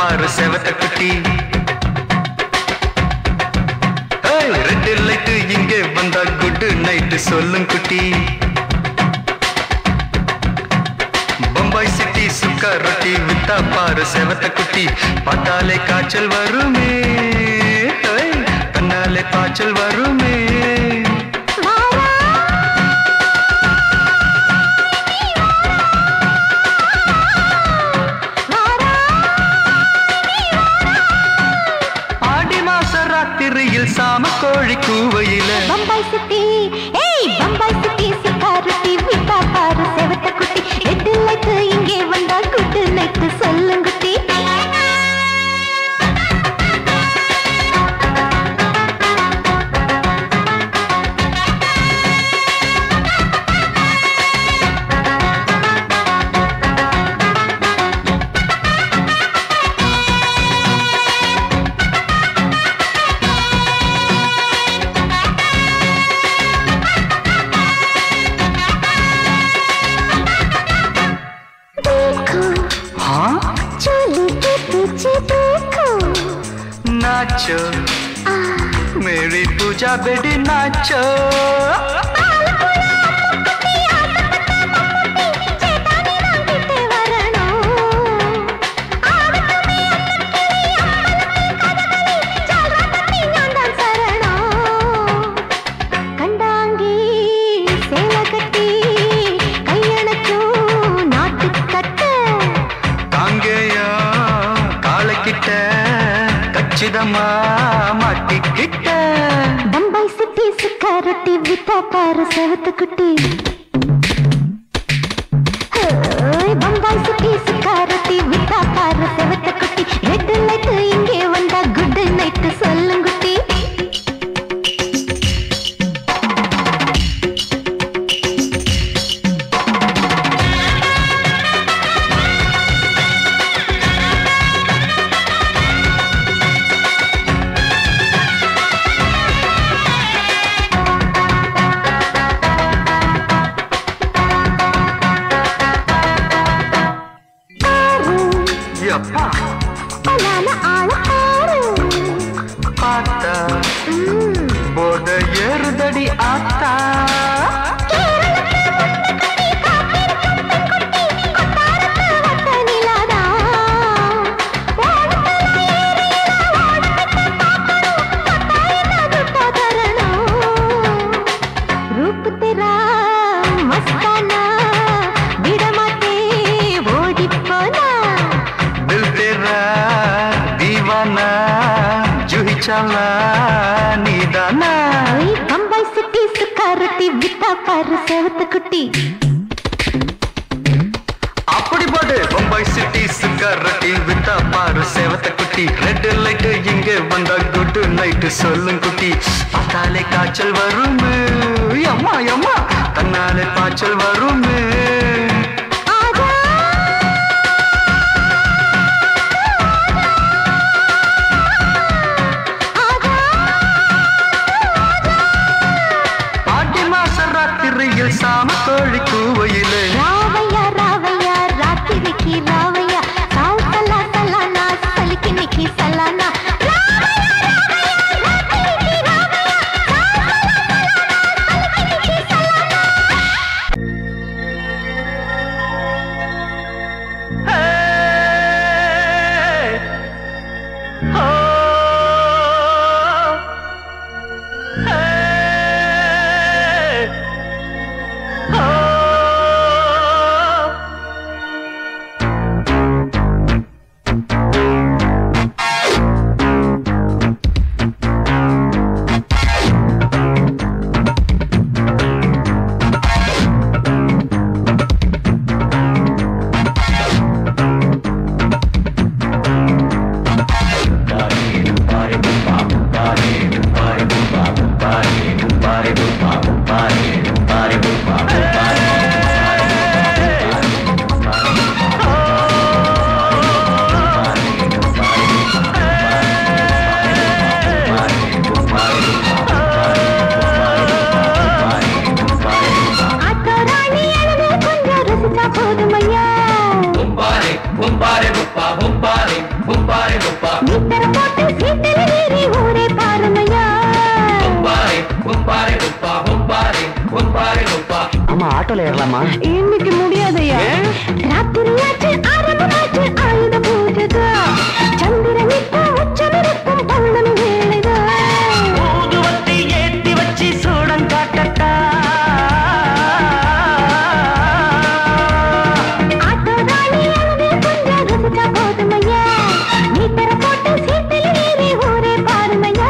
பாரு செவத்த குட்டி. ரெட் லைட் இங்கே வந்தா குட் நைட் சொல்லும் குட்டி. பம்பாய் சிட்டி சுக்கா ரொட்டி வித்தா பாரு செவத்த குட்டி. பார்த்தாலே காய்ச்சல் வருமே, கண்ணாலே காய்ச்சல் வருமே. சாம கோழி கூவையில பம்பாய் சிட்டி, பம்பாய் சிட்டி சுக்கா ரொட்டி வித்தா பாரு செவத்த குட்டி. ரெட் லைட் இங்கே வந்தா குட் நைட் சொல்லும் குட்டி. नाचो मेरी पूजा बेटी नाचो. பம்பாய் சிட்டி சுக்கா ரொட்டி வித்தா பாரு செவத்த குட்டி. பம்பாய் சிட்டி சுக்கா ரொட்டி வித்தா பாரு செவத்த குட்டி. ரெட் லைட் இங்கே வந்தா குட் நைட் சொல்லும் குட்டி. போட ஏறுதடி ஆத்தா. रूप तेरा मस्ताना बिड़माते ओडी पोना. दिल तेरा दीवाना जूही चला नीदाना. बम्बाई सिटी सुखा रोटी विता पाரு செவத்த குட்டி. அப்படி போடு பம்பாய் சிட்டி சுக்கா ரொட்டி வித்தா பாரு செவத்த குட்டி. ரெட் லைட் இங்கே வந்தா குட் நைட் சொல்லும் குட்டி. பார்த்தாலே காய்ச்சல் வருமே, அம்மா அம்மா கண்ணாலே காய்ச்சல் வருமே. சாம கோழி கூவையிலே ராவையா ராவையா ராத்திரிக்கு ராவையா சால் சலா சலானா சலிக்கு நிக்கி சலானா. ஆட்டோல ஏறலாமா? இன்னைக்கு முடியாதையா? ராத்திரியாச்சு ஆரம்பமாச்சு ஆயுத பூஜைதா. சந்திரனிக்கு உச்சமிருக்கும் பௌர்ணமி வேளைதா. ஊதுவத்தி ஏத்தி வச்சு சூடம் காட்டட்டா. ஆட்டோ ராணி அங்கே கொஞ்சம் ரசிச்சா போதுமையா. மீட்டர போட்டு சீட்டில் ஏறி ஊரே பாருமையா.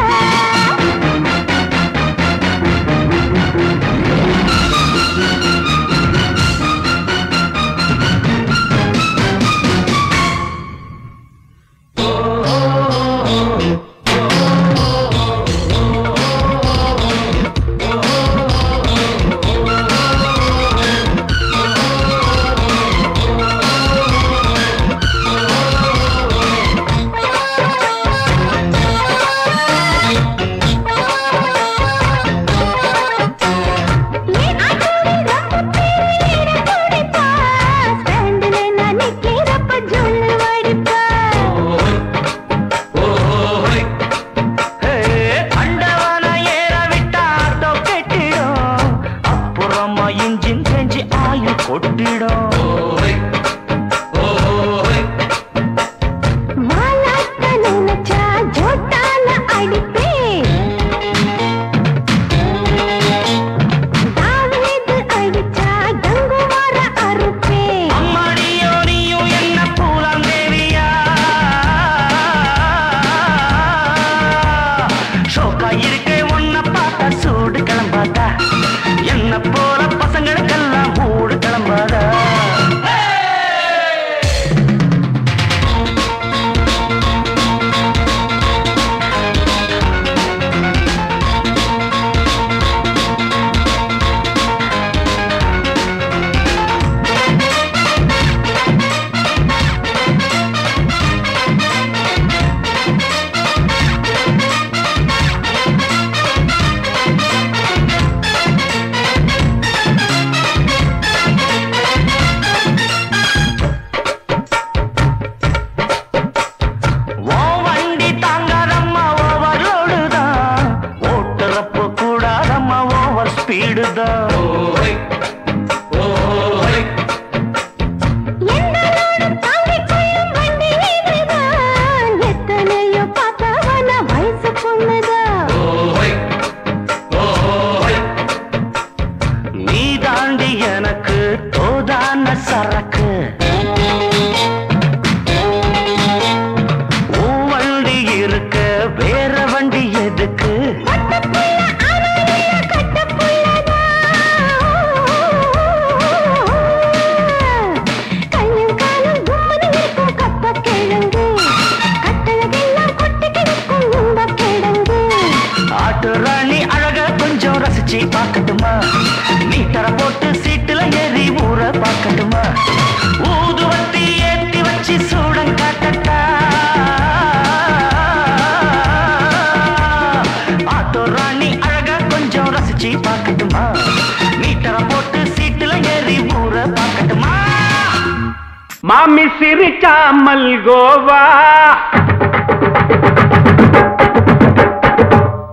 மாமி சிரிச்சா மல்கோவா,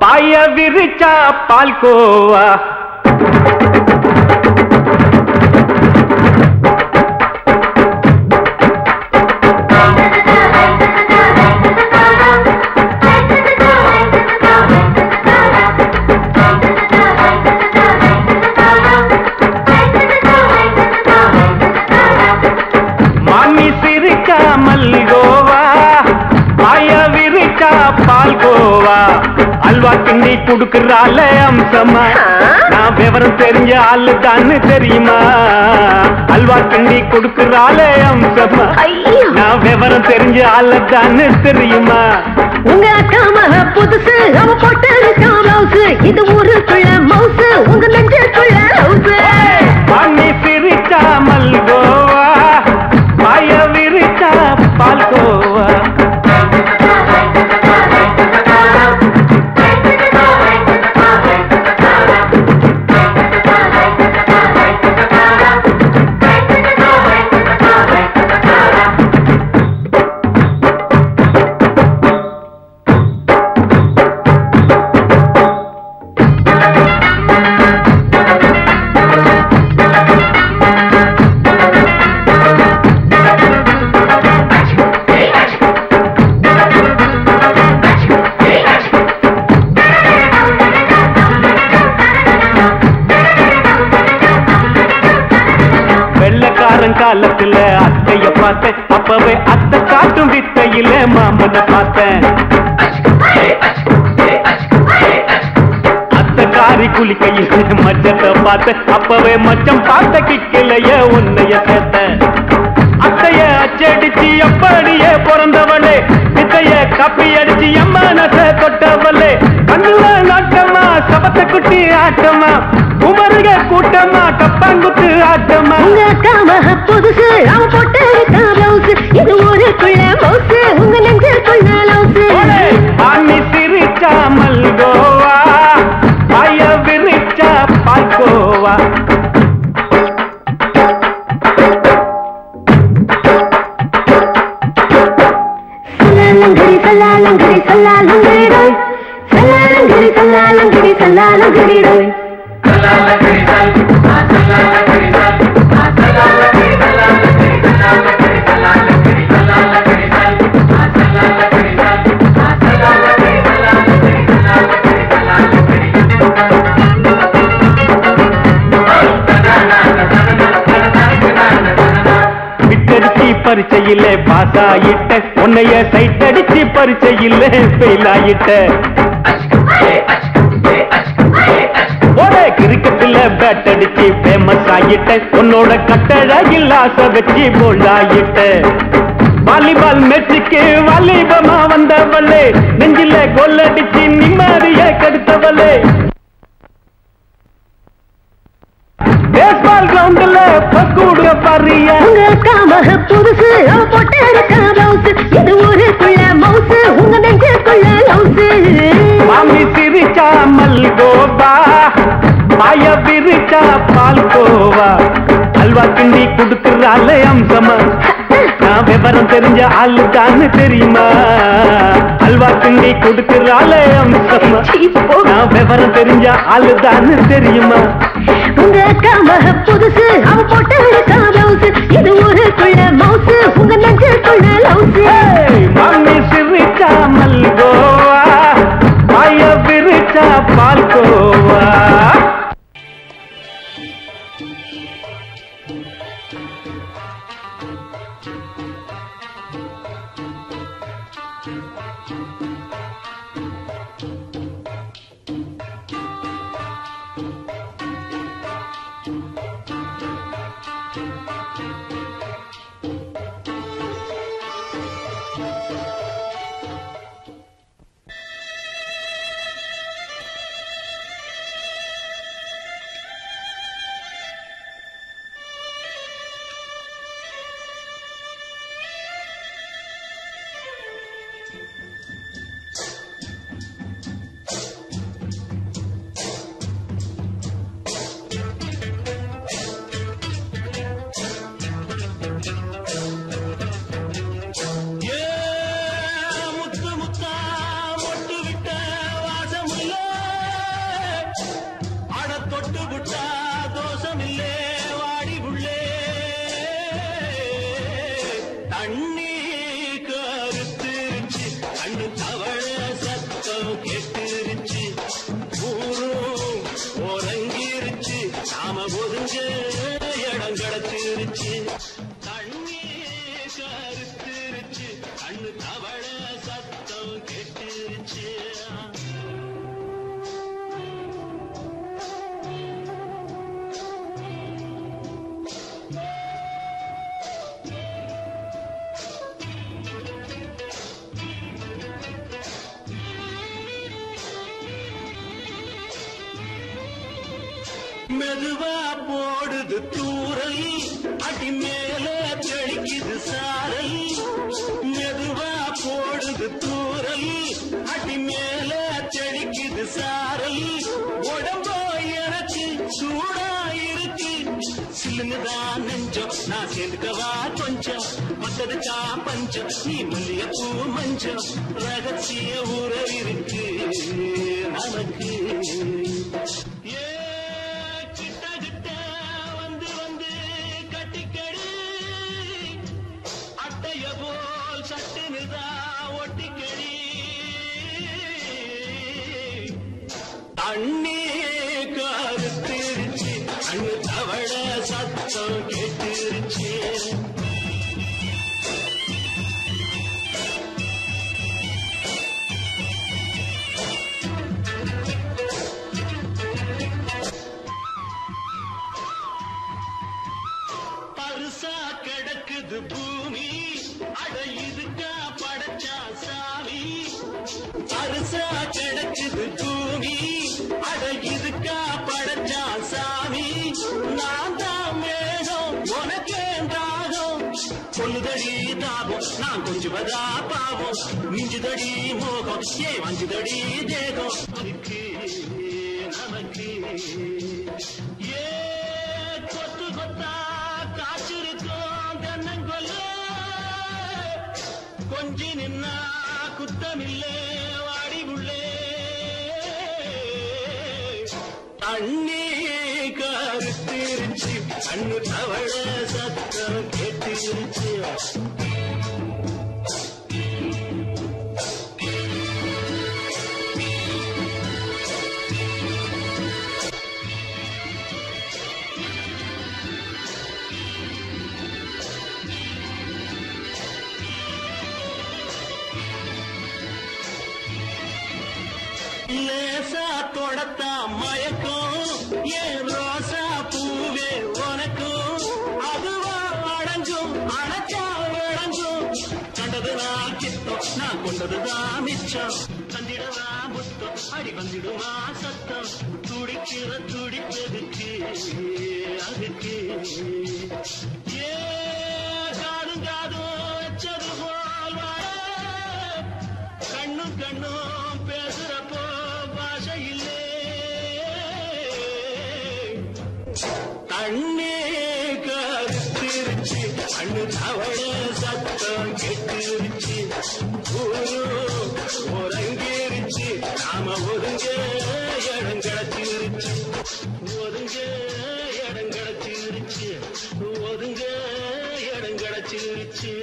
பாய விரிச்சா பால்கோவா. அல்வா கிண்டி குடுக்கறால அம்சமா, நான் விவரம் தெரிஞ்ச ஆளு தான்னு தெரியுமா? அல்வா கிண்டி குடுக்கறால அம்சமா, நான் விவரம் தெரிஞ்ச ஆளு தான்னு தெரியுமா? உங்க அக்கா மக புதுசு, அவ போட்டு பிளவுஸ், இது ஊருக்குள்ள மவுசு, உங்க நெஞ்சுக்குள்ள ஹவுஸ். பண்ணி சிரிச்சா மல்கோவா, பாய விரிச்சா பால்கோவா. பார்த்தேன் அப்பவே அத்தை காட்டும் வித்தையில மாமனை பார்த்தேன் அத்தை காரி குளிக்கையில மச்சத்தை பார்த்தேன் அப்பவே மச்சம் பார்த்த கிக்கலைய உன்னைய சேர்த்தேன் அத்தைய அச்சடிச்சு அப்படியே பிறந்தவளே வித்தைய காப்பி அடிச்சு எம்மனச தொட்டவளே கண்ணுல நாட்டமா சபத்த குட்டி ஆட்டமா உமருக கூட்டமா கப்பாங்குத்து ஆட்டமா உங்க அக்காம புதுசு அவ போட்டு பிளவுஸ் இது ஊருக்குள்ள மவுசு உங்க நெஞ்சுக்குள்ள லவுசு ஆமி சிரிச்சா மல்கோவா பாய விரிச்சா பால்கோவா சல்லாலங்கடி சல்லாலங்கடி சல்லாலங்கடி சல்லாலங்கடி சல்லாலங்கடி சல்லாலங்கடி பரிச்சையில பாஸ் ஆயிட்ட உன்னைய சைட் அடிச்சு பரிச்சையில ஃபெயில் ஆயிட்ட ஒரே கிரிக்கெட்ல பேட் அடிச்சு ஃபேமஸ் ஆயிட்ட உன்னோட கட்டழகில் ஆசை வச்சு போல்ட் ஆயிட்ட வாலிபால் மேட்சுக்கு வாலிபமா வந்தவளே நெஞ்சில கோல் அடிச்சு நிம்மதிய கெடுத்தவளே பேஸ்பால் கிரவுண்ட்ல பக்கூடுக பாரியா உங்க காமக புதுசு அவ போட்டு பிளவுஸ் இது ஊருக்குள்ள மவுசு உங்க நெஞ்சுக்குள்ள லவுசு மாமி சிரிச்சா மல்கோவா பாய விரிச்சா பால்கோவா அல்வா கிண்டி குடுக்கறாளே அம்சமா நான் விவரம் தெரிஞ்ச ஆளு தான் தெரியுமா அல்வா கிண்டி குடுக்கறாளே அம்சமா நான் விவரம் தெரிஞ்ச ஆளு தான் தெரியுமா உங்க காமக புதுசு அவ போட்டு பிளவுஸ் இது ஊருக்குள்ள மவுசு உங்க நெஞ்சுக்குள்ள லவுசு மாமி சிரிச்சா மல்கோவா பாய விரிச்சா பால்கோவா மெதுவா போடுது தூரல் அடி மேல தெளிக்குது சாரல் மெதுவா போடுது தூரல் அடி மேல தெளிக்குது சாரல் உடம்போ எனக்கு சூடா இருக்கு சில்லுங்கதான் நெஞ்சம் நான் சேர்ந்துக்கவா கொஞ்சம் மத்ததுக்கா பஞ்சம் நீ மல்லிய பூ மஞ்சம் ரகசிய உறவு இருக்கு நமக்கு அண்ணே கருத்திருச்சு அண்ணு தவள சத்தம் கேட்டுருச்சு கிடக்குது பூமி அட இதுக்கா படைச்சா சாமி அரிசா கிடக்குது பூமி அட இதுக்கா படைச்சா சாமி நான் தான் மேகம் உனக்கே தாகம் சொல்லுதடி தாபம் நான் கொஞ்சுவதா பாவம் மிஞ்சுதடி மோகம் ஏ வஞ்சுதடி தேகம் அதுக்கு நமக்கு ஏ கொத்து கொத்தா காற்றிருக்கும் தென்னங்கொல்ல கொஞ்சி நின்னா குத்தமில்லே வாடி உள்ளே தண்ணி கருத்திருச்சு கண்ணு தவழ சத்தம் கேட்டிருச்சு லேசா தொடத்தா மயக்கும் ஏன் ரோசா பூவே உனக்கும் அதுவா அடைஞ்சும் அடைச்சா விளங்கும் கண்டதுதான் கித்தம் நான் கொண்டதுதான் மிச்சம் தந்திடவா முத்தம் அடி வந்திடுமா சத்தம் துடிக்கிற துடிப்பதுக்கு அதுக்கு ஏ காதும் காதும் வச்சது போல் கண்ணும் கண்ணும் பேசுறப்போ பாஷை இல்லே தண்ணே கருத்திருச்சு கண்ணு தவழ சத்தம் கெட்டிருச்சு ஒருங்கிருச்சு நாம ஒருங்க இடம் கிடச்சிருச்சு ஒருங்க இடம் கிடச்சிருச்சு ஒருங்க இடம் கிடச்சிருச்சு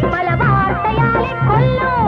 பல வார்த்தையாலே கொல்லும்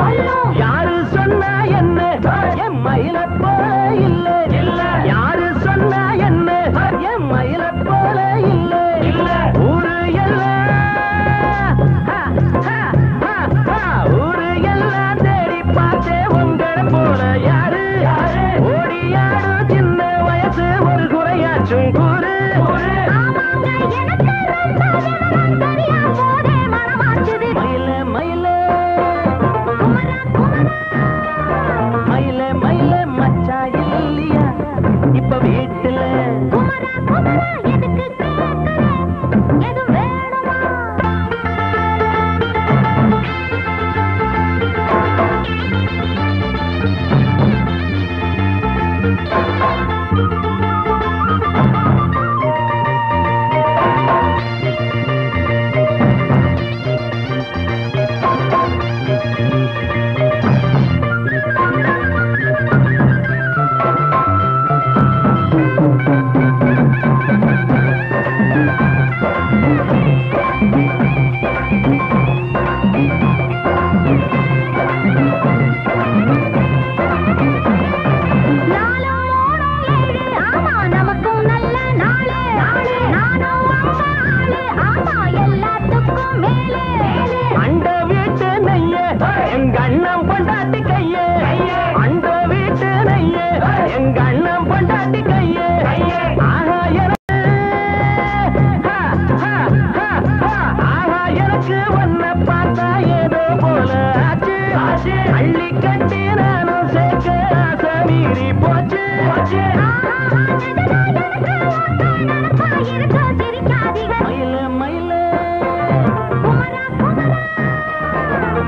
மயில மயில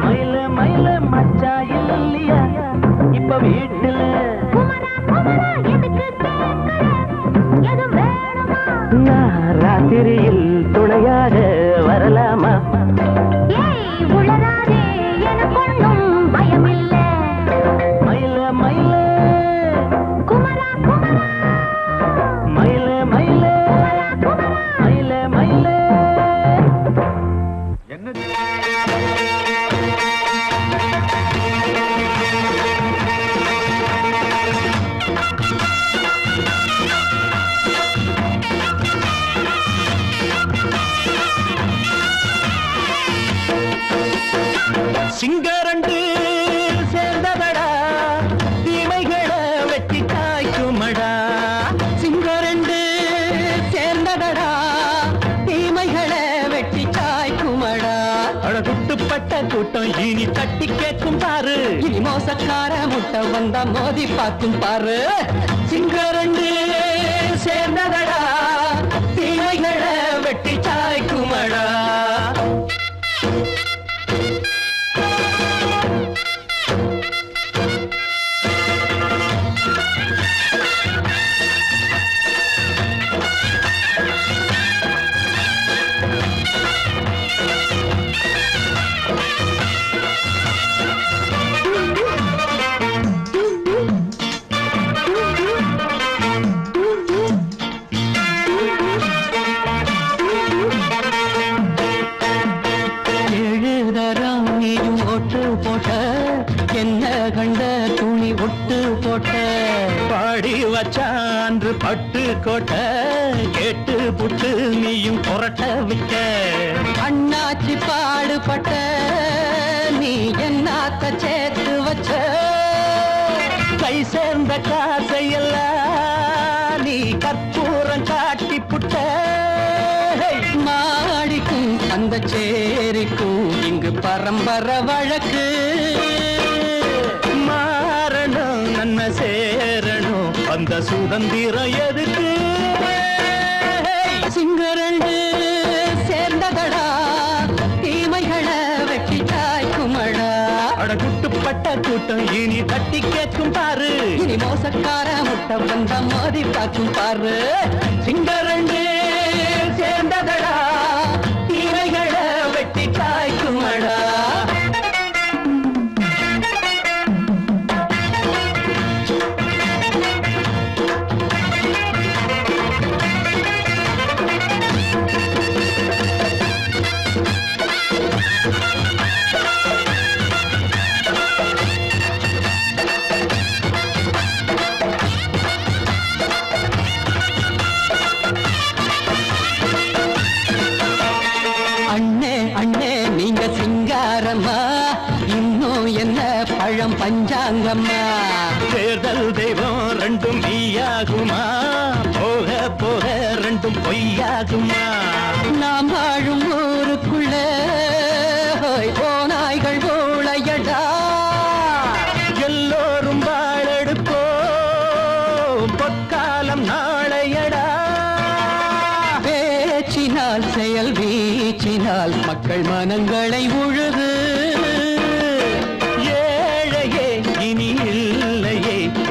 மயில மயில மச்சா இல்லையா இப்ப வீட்டுல ராத்திரியில் துணையாக வரலாமா மயில மயில மயில மயில மயில மயில என்னது சிங்கரண்டு சேர்ந்ததடா தீமைகளை வெட்டி காய்க்குமடா சிங்கரண்டு சேர்ந்ததடா தீமைகளை வெட்டி காய்க்குமடா அழகுட்டுப்பட்ட கூட்டம் இனி தட்டி கேட்கும் பாரு இனி மோசக்கார முட்டை வந்தா மோதி பார்க்கும் பாரு சிங்கரண்டு சேர்ந்ததடா தீமைகளை வெட்டி காய்க்குமடா என்ன கண்ட துணி ஒட்டு போட்ட பாடி வச்சான்று பட்டு கோட்ட கேட்டு புட்டு நீயும் புரட்ட விட்ட அண்ணாச்சி பாடுபட்ட நீ என்னாத்த சேர்த்து வச்ச கை சேர்ந்த காசையெல்லாம் நீ கற்பூரம் காட்டி புட்ட மாடிக்கும் அந்த சேரிக்கும் இங்கு பரம்பரை வழக்கு மாறணும் நன்மை சேரணும் அந்த சுதந்திரம் எதுக்கு சிங்கரண்டு சேர்ந்ததடா தீமைகளை வெட்டி காய்க்குமடா அடகுட்டுப்பட்ட கூட்டம் இனி தட்டி கேட்கும் பாரு இனி மோசக்கார முட்டை வந்த மோதி பார்க்கும் பாரு சிங்கரண்டு சேர்ந்ததடா தீமைகளை வெட்டி காய்க்குமடா பழம் பஞ்சாங்கம்மா தேர்தல் தெய்வம் ரெண்டும் மெய்யாகுமா போக போக ரெண்டும் பொய்யாகுமா நாம் வாழும் ஊருக்குள்ள போனாய்கள் ஊழையடா எல்லோரும் வாழெடுப்போ பொற்காலம் நாளையடா பேச்சினால் செயல் வீச்சினால் மக்கள் மனங்களை உழுது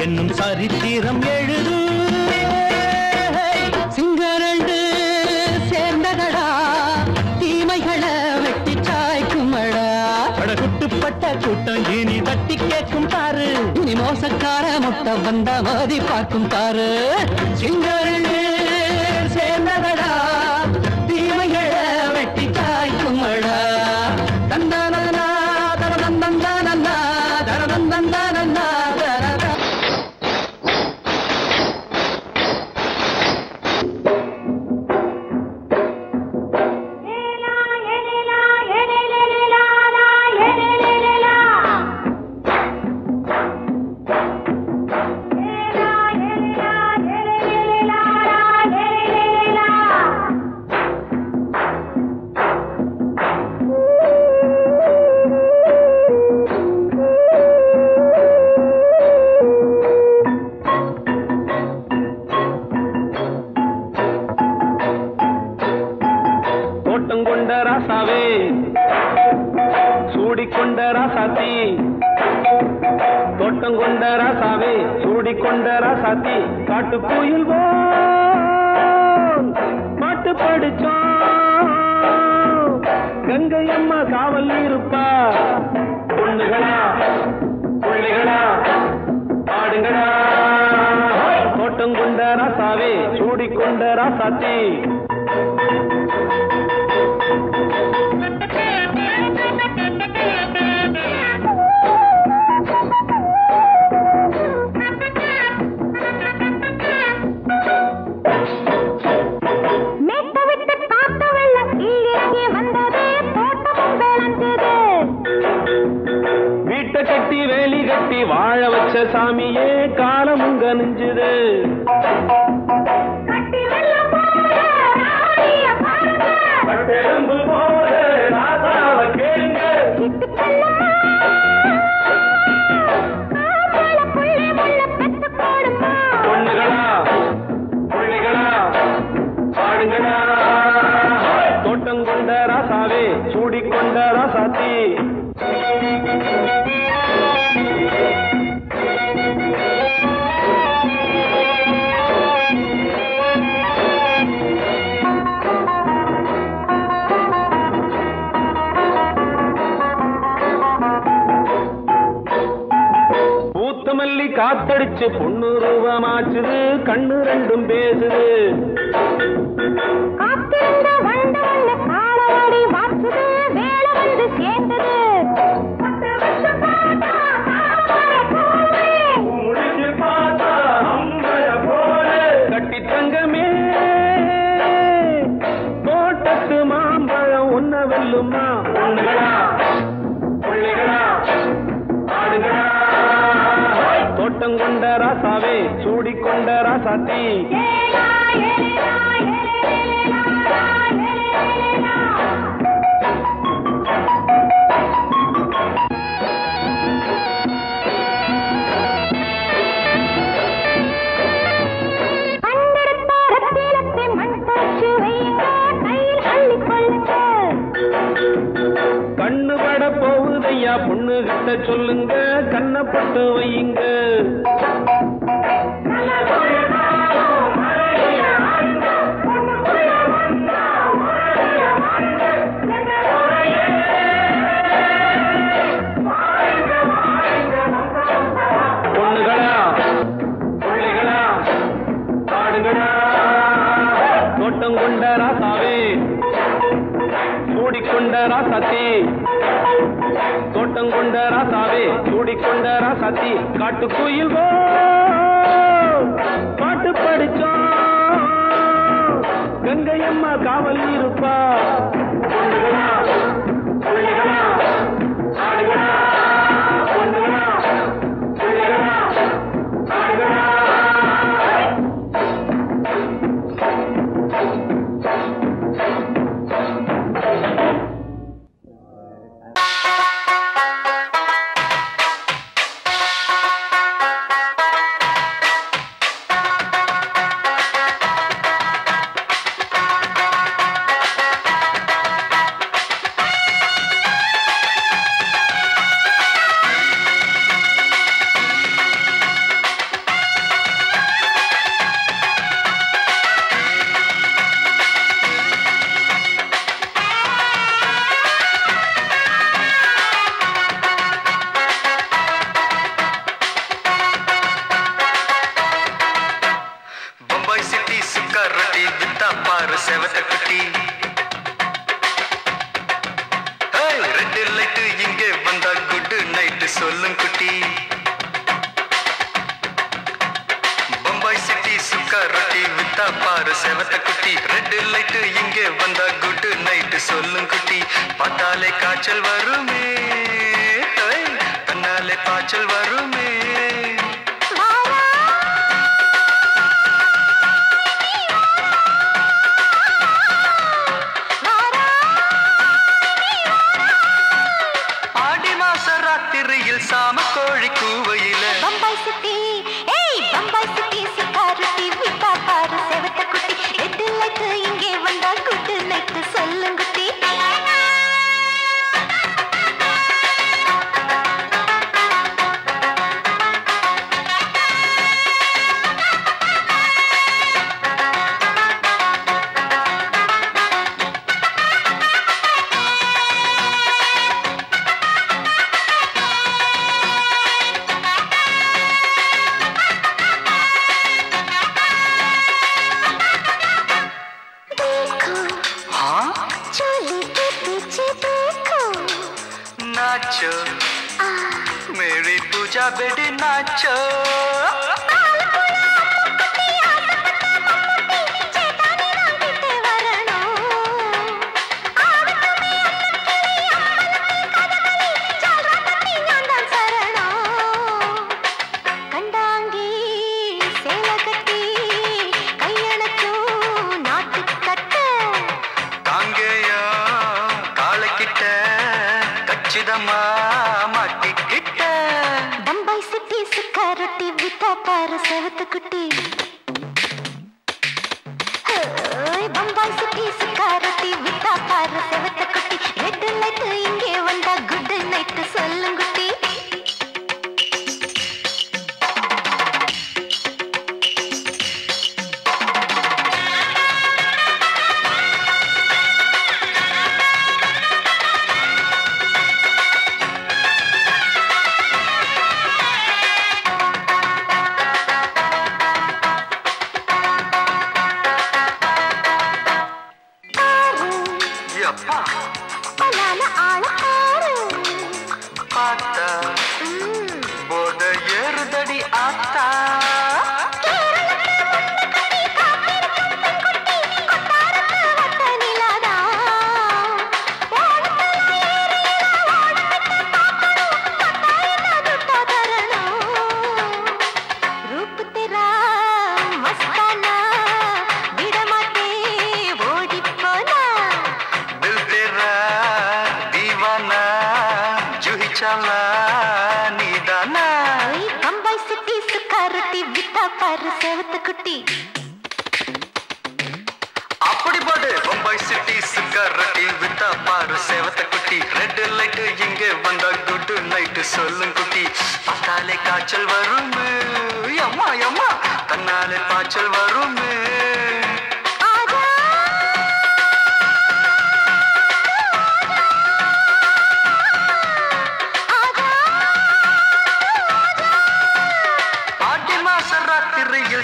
என்னும் சரித்திரம் எழுது சிங்கரண்டு சேர்ந்ததடா தீமைகளை வெட்டி சாய்க்குமடா அடகுட்டுப்பட்ட கூட்டம் இனி தட்டி கேட்கும் பாரு இனி மோசக்கார முட்டை வந்த மோதி பார்க்கும் பாரு சிங்கரண்டு சேர்ந்ததடா தீமைகளை வெட்டி சாய்க்குமடா தந்தானா தரதந்தந்தானா தரதந்தந்தானா la தோட்டம் கொண்ட ராசாவே சூடிக்கொண்ட ராசாத்தி தோட்டம் கொண்ட ராசாவே சூடிக்கொண்ட ராசாத்தி காட்டு கோயில் பாட்டு படிச்சோம் கங்கை அம்மா காவல் இருப்பா பொண்ணுகளா பிள்ளைகளா ஆடுங்களா தோட்டம் கொண்ட ராசாவே சூடிக்கொண்ட ராசாத்தி கட்டி வேலி கட்டி வாழ வச்ச சாமியே காலமும் கனிஞ்சுது பொண்ணுகளா பிள்ளைகளா பாடுங்களா தோட்டம் கொண்ட ராசாவே சூடிக்கொண்ட ராசாத்தி மல்லி காத்தடிச்சு பொண்ணு ரூபமாச்சுது கண்ணு ரெண்டும் பேசுது கட்டி தங்கமே தோட்டத்து மாம்பழம் ஒன்ன வெல்லுமா பொண்ணுகளா பிள்ளைகளா ஆடுகளா தோட்டம் கொண்ட ராசாவே சூடிக்கொண்ட ராசாத்தி கண்ணு பட போகுதையா பொண்ணு கிட்ட சொல்லுங்க கண்ணப்பட்டு வையுங்க பொண்ணுகளா பிள்ளைகளா பாடுங்களா தோட்டம் கொண்ட ராசாவே சூடிக்கொண்ட ராசாத்தி தோட்டம் கொண்ட ராசாவே சூடிக்கொண்ட ராசாத்தி காட்டு கோயில் பாட்டு படிச்சோம் கங்கை அம்மா காவல் இருப்பா பொண்ணுகளா பிள்ளைகளா ஆடுகளா பொண்ணுகளா பிள்ளைகளா ஆடுகளா சொல்லும் குட்டி பம்பாய் சிட்டி சுக்கார் ரொட்டி வித்தா பாரு செவத்த குட்டி ரெட் லைட் இங்கே வந்தா குட் நைட் சொல்லும் குட்டி பார்த்தாலே காய்ச்சல் வருமே கண்ணாலே பாய்ச்சல் வருமே சாம கோழி கூவையில பம்பாய் சிட்டி சிக்காரட்டி விட்டா பாரு செவத்த குட்டி ரெட் லைட் இங்கே வந்தா குட் நைட் சொல்லுங்குட்டி चोली के पीछे देखो नाचो मेरी पूजा बेटी नाचो बम्बई सिटी सुखा रोटी बिता पार सेवत कुटी बम्बई सिटी सुखा रोटी बिता पार सेवत कुटी रेड लाइट इंगे वंदा गुड नाइट सोल्लुंगुटी அப்படி போடு பம்பாய் சிட்டி சுக்கரட்டி வித்தா பாரு சேவத்த குட்டி ரெட் லைட் இங்கே வந்தா குட் நைட் சொல்லும் குட்டி பார்த்தாலே காய்ச்சல் வரும் அம்மா அம்மா தன்னாலே பாய்ச்சல் வரும்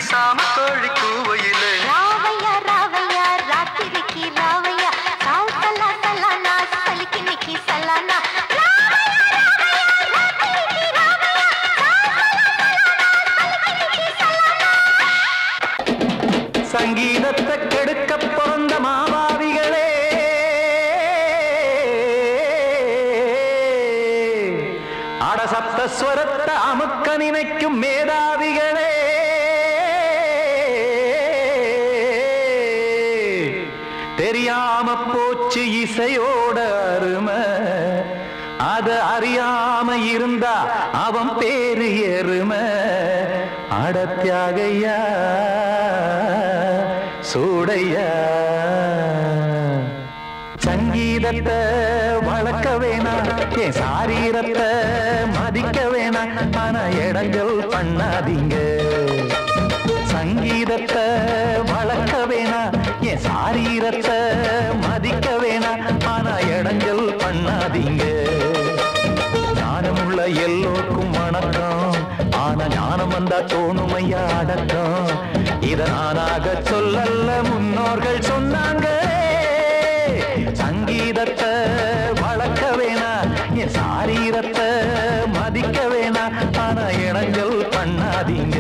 சாம கோழி கூவையிலே ராவையா ராவையா ராத்திரிக்கு ராவையா சால் சலா சலானா சலிக்கு நிக்கி சலானா சங்கீதத்தை கெடுக்க பிறந்த மாவாவிகளே அடசப்த ஸ்வரத்தை அமுக்க நினைக்கும் மேதாவிகளே தெரியாம போச்சு இசையோட அருமை அத அறியாம இருந்தா அவன் பேரு எருமை அடத்தியாகையா சூடையா சங்கீதத்தை வளர்க்க வேணாம் என் சாரீரத்தை மதிக்க வேணாம் ஆனா இடங்கள் பண்ணாதீங்க சங்கீதத்தை வளர்க்க வேணாம் என் சாரீரத்தை மதிக்க வேணாம் ஆனா இடங்கள் பண்ணாதீங்க ஞானமுள்ள எல்லோருக்கும் வணக்கம் ஆனா ஞானம் வந்தா தோணுமையா அடக்கம் இத நானாக சொல்லல்ல முன்னோர்கள் சொன்னாங்க சங்கீதத்தை வளர்க்க வேணாம் என் சாரீரத்தை மதிக்க வேணாம் ஆனா இடங்கள் பண்ணாதீங்க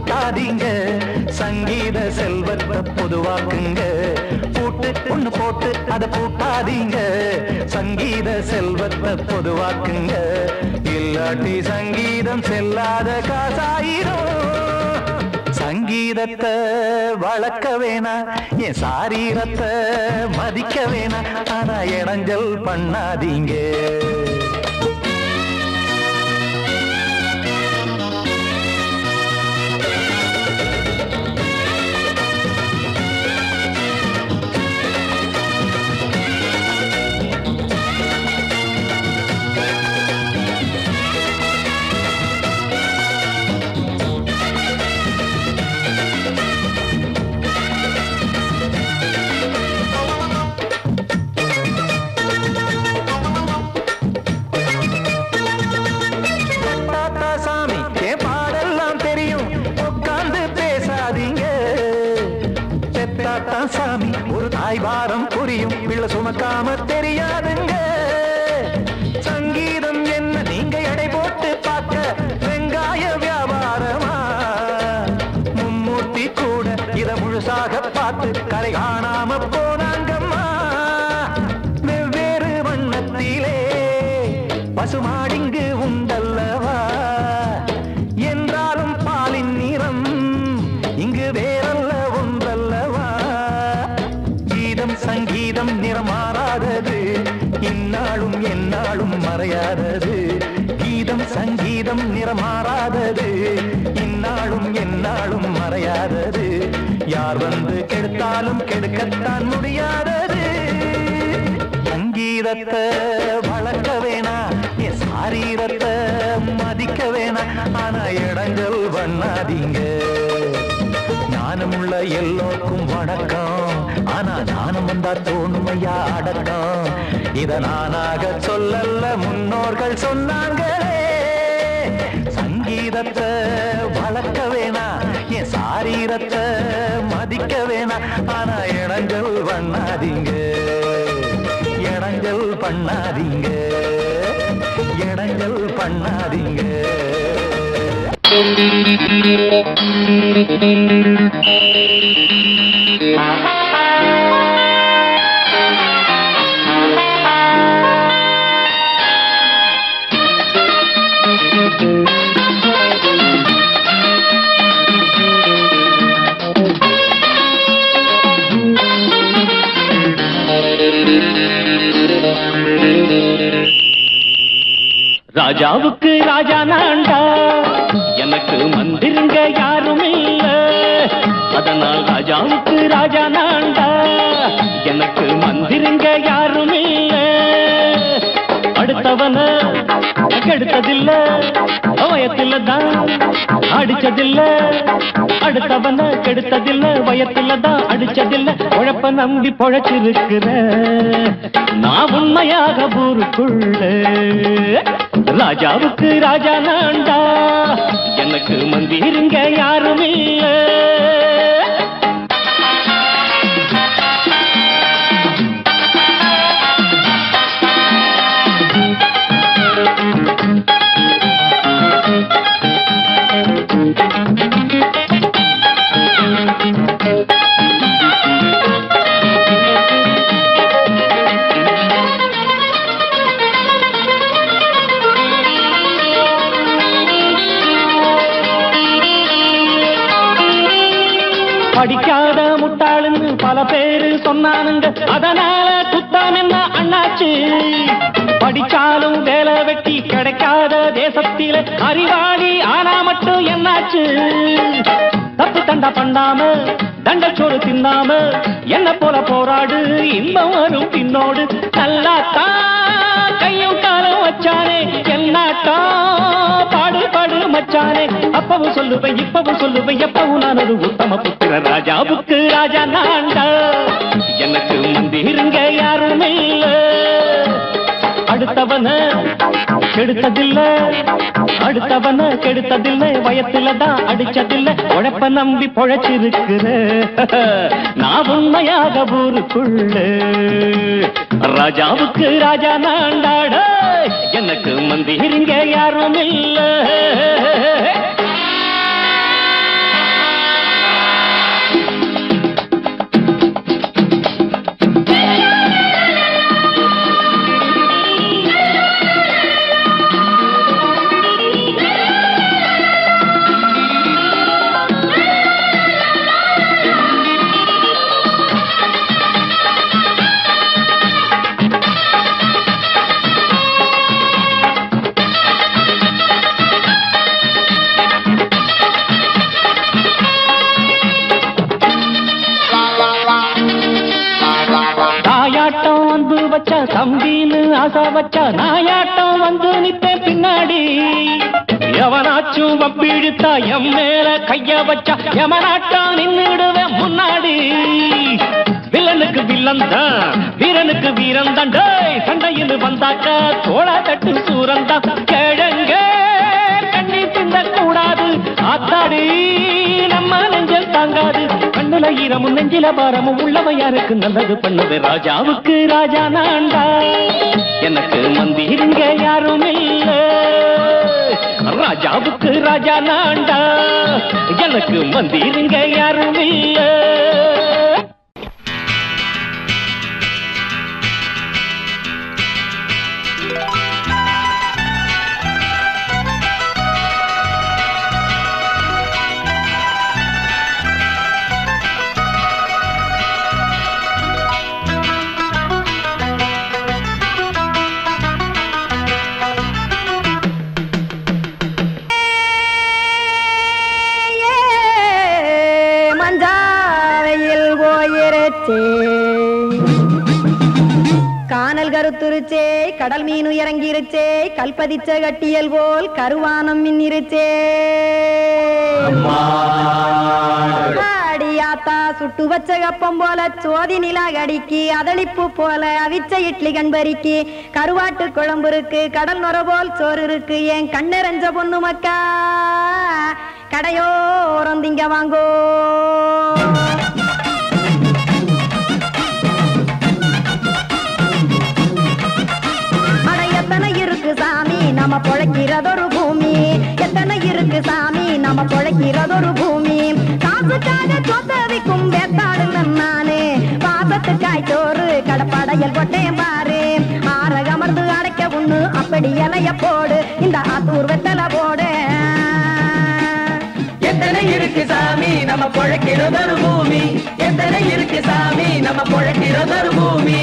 பூட்டாதீங்க சங்கீத செல்வத்தை பொதுவாக்குங்க பூட்டு ஒண்ணு போட்டு அதை பூட்டாதீங்க சங்கீத செல்வத்தை பொதுவாக்குங்க இல்லாட்டி சங்கீதம் செல்லாத காசாயிரும் சங்கீதத்தை வளர்க்க வேணா என் சாரீரத்தை மதிக்க வேணா ஆனா இடைஞ்சல் பண்ணாதீங்க சாமி ஒரு தாய்வாரம் புரியும் பிள்ளை சுமக்காம தெரியாதுங்க சங்கீதம் என்ன நீங்க எடை போட்டு பார்க்க வெங்காய வியாபாரமா மும்மூர்த்தி கூட இத முழுசாக பார்த்து கரை காணாம போனாங்கம்மா வெவ்வேறு வண்ணத்திலே பசுமாடிங்கு உண்டல்லவா என்றாலும் பாலின் நிறம் இங்கு வேறல்ல ஒன்றல்லவா சங்கீதம் நிறமாறாதது இந்நாளும் எந்நாளும் மறையாதது கீதம் சங்கீதம் நிறமாறாதது இந்நாளும் எந்நாளும் மறையாதது யார் வந்து கெடுத்தாலும் கெடுக்கத்தான் முடியாதது சங்கீதத்தை வளர்க்க வேணா என் சாரீரத்தை மதிக்க வேணா ஆனா இடைஞ்சல் பண்ணாதீங்க ஞானமுள்ள எல்லோருக்கும் வணக்கம் ஆனா ஞானம் வந்தா தோணுமையா அடக்கம் இத நானாக சொல்லல்ல முன்னோர்கள் சொன்னாங்களே சங்கீதத்தை வளர்க்க வேணா என் சாரீரத்தை மதிக்க வேணா ஆனா இடைஞ்சல் பண்ணாதீங்க இடைஞ்சல் பண்ணாதீங்க இடைஞ்சல் பண்ணாதீங்க ராஜாவுக்கு ராஜா நான்டா எனக்கு மந்திருங்க யாரும் இல்ல அதனால் ராஜாவுக்கு ராஜா நான்டா எனக்கு மந்திருங்க யாரும் இல்ல அடுத்தவன கெடுத்ததில்ல வயத்தில தான் அடிச்சதில்ல அடுத்தவன கெடுத்ததில்ல வயத்தில தான் அடிச்சதில்ல உழப்ப நம்பி பொழைச்சிருக்கிற நான் உண்மையாக ஊருக்குள்ள ராஜாவுக்கு ராஜா நான்டா எனக்கு மந்திருங்க யாரும் இல்ல படிக்காத முட்டாளுன்னு பல பேரு சொன்னானுங்க அதனால குத்தம் என்ன அண்ணாச்சு படிச்சாலும் வேலை வெட்டி கிடைக்காத தேசத்தில அறிவாளி ஆனா மட்டும் என்னாச்சு தப்பு தண்டா பண்ணாம தண்டச்சோறு தின்னாம என்ன போல போராடு இன்பம் வரும் பின்னோடு நல்லாத்தான் கையும் காலம் வச்சானே என்னாட்டா பாடு பாடு மச்சானே அப்பவும் சொல்லுவேன் இப்பவும் சொல்லுவேன் எப்பவும் நான் ஒரு உத்தம புத்திர ராஜாவுக்கு ராஜா நான்டா எனக்கு மந்திருங்க யாரும் இல்ல அடுத்தவன கெடுத்ததில்ல அடுத்தவன கெடுத்ததில்லை வயத்துல தான் அடிச்சதில்லை உழைப்ப நம்பி பொழைச்சிருக்கிற நான் உண்மையாக ஊருக்குள்ள ராஜாவுக்கு ராஜா நான்டாட எனக்கு மந்திருங்க யாரும் இல்ல ஆசை வச்சா நாயாட்டம் வந்து நிப்பேன் பின்னாடி. எவனாச்சும் வப்பிழுத்தா எம் மேல கைய வச்சா எவனாட்டம் நின்னுடுவேன் முன்னாடி. வில்லனுக்கு வில்லன் தான், வீரனுக்கு வீரன் தான். சண்டையில் வந்தாக்க தோளா தட்டு சூரன் தான். கிழங்க கண்ணி தின்ன கூடாது ஆத்தாடி, நம்ம நெஞ்சல் தாங்காது. கண்ணுல ஈரமும் நெஞ்சில பாரமும் உள்ளவன் யாருக்கு நல்லது பண்ணுது. ராஜாவுக்கு ராஜா நான்டா, எனக்கு மந்திருங்க யாரும் இல்ல. ராஜாவுக்கு ராஜா நான்டா, எனக்கு மந்திருங்க யாரும் இல்ல. கானல் கருத்துருச்சே, கடல் மீன் இறங்கிருச்சே, கல்பதிச்ச கட்டியல் போல் கருவானம் மின்னிருச்சே. ஆடியாத்தா சுட்டு வச்ச கப்பம் போல சோதி நிலா கடிக்கு, அதளிப்பு போல அவிச்ச இட்லி கண்பறிக்கு, கருவாட்டு குழம்பு இருக்கு, கடல் நுர போல் சோறு இருக்கு. என் கண்ணெரஞ்ச பொண்ணு மக்கா கடையோரம் திங்க வாங்கோ. சாமி நம்ம பொழைக்கிறதொரு பூமி, எத்தனை இருக்கு சாமி நம்ம பொழைக்கிறதொரு பூமி. காசுக்காக சொத்தவிக்கும் வேத்தாடு நானு, பாசத்துக்காய் சோறு கடப்படையல் கொட்டேன் பாரு. ஆரகமர்ந்து அடைக்க ஒண்ணு அப்படி இலைய போடு, இந்த ஆத்தூர் வெத்தலை போடு. எத்தனை இருக்கு சாமி நம்ம பொழைக்கிறதொரு பூமி, எத்தனை இருக்கு சாமி நம்ம பொழைக்கிறதொரு பூமி.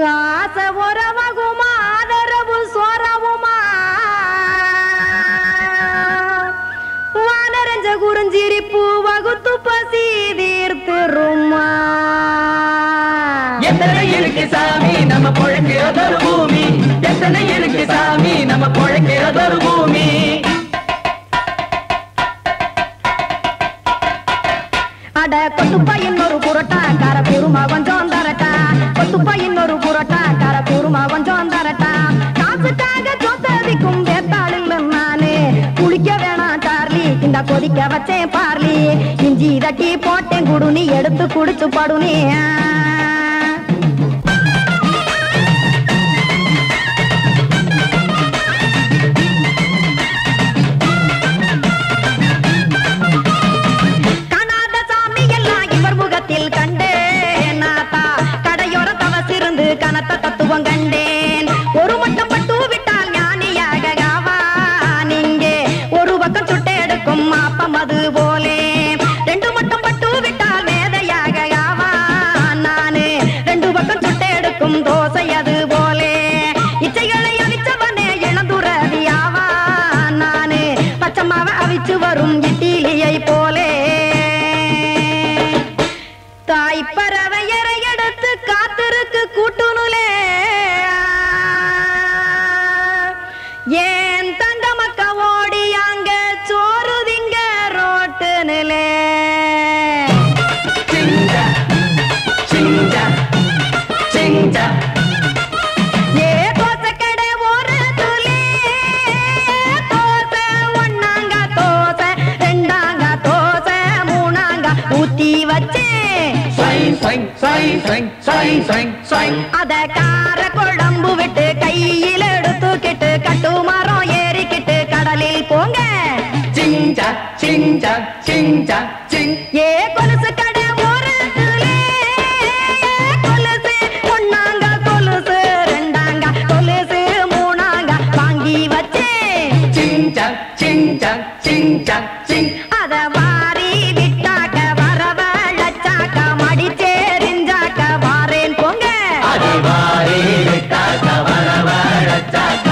ஆசை உறவகுமா ஆதரவு சோறவுமா, வானரஞ்ச குறிஞ்சிரிப்பு வகுத்து பசி தீர்த்துருமா. எத்தனை இருக்கு சாமி நம்ம பொழைக்கிறதொரு பூமி, எத்தனை இருக்கு சாமி நம்ம பொழைக்கிறதொரு பூமி. அட கொத்துப்பா இன்னொரு புரோட்டா கார பெருமா கொஞ்சம் தரட்டா, கொத்துப்பா இன்னொரு புரோட்டா கார பெருமா கொஞ்சம் தரட்டா. காசுக்காக சொத்ததிக்கும் வேத்தாளுங்க நானு, குளிக்க வேணாம் சார்லி இந்த கொதிக்க வச்சேன் பார்லி. இஞ்சி தட்டி போட்டேன் குடுனி எடுத்து குடிச்சு படுனி. கனத்த தத்துவம் கண்டேன், ஒரு மட்டம் பட்டு விட்டால் ஞானியாக காவா. நீங்கே ஒரு பக்கம் சுட்டு எடுக்கும் மாப்பம் அது போலே, ரெண்டு மட்டம் பட்டு விட்டால் மேதையாக காவா. நானு ரெண்டு பக்கம் சுட்டு எடுக்கும் தோசை அது போலே, இச்சைகளை அவிச்சவனே இளந்துறவியாவா. நானு பச்சமாவ அவிச்சு வரும் இட்டிலியை போலே. தாய்ப்பறவையரை எடுத்து காத்திருக்கு கூட்டுனுலே, ஏன் தங்க மக்க ஓடி அங்க சோறு திங்க ரோட்டு நிலே. ஏ தோசை கடை ஒரு துளி, தோசை ஒன்னாங்க தோசை, ரெண்டாங்க தோசை, மூணாங்க ஊத்தி வச்சே. அத கார குழம்பு விட்டு கையில் எடுத்துக்கிட்டு கட்டுமரம் ஏறிக்கிட்டு கடலில் போங்க. ஏ கொலுசு கடை ஒரு துளி, கொலுசு ஒன்னாங்க கொலுசு, ரெண்டாங்க கொலுசு, மூணாங்க வாங்கி வச்சே. அத வாரி விட்டாக்க வரவழைச்சாக்க மடிச்சேரிஞ்சாக்க வாரேன் போங்க. அது வாரி விட்டாக்க வரவழைச்சாக்க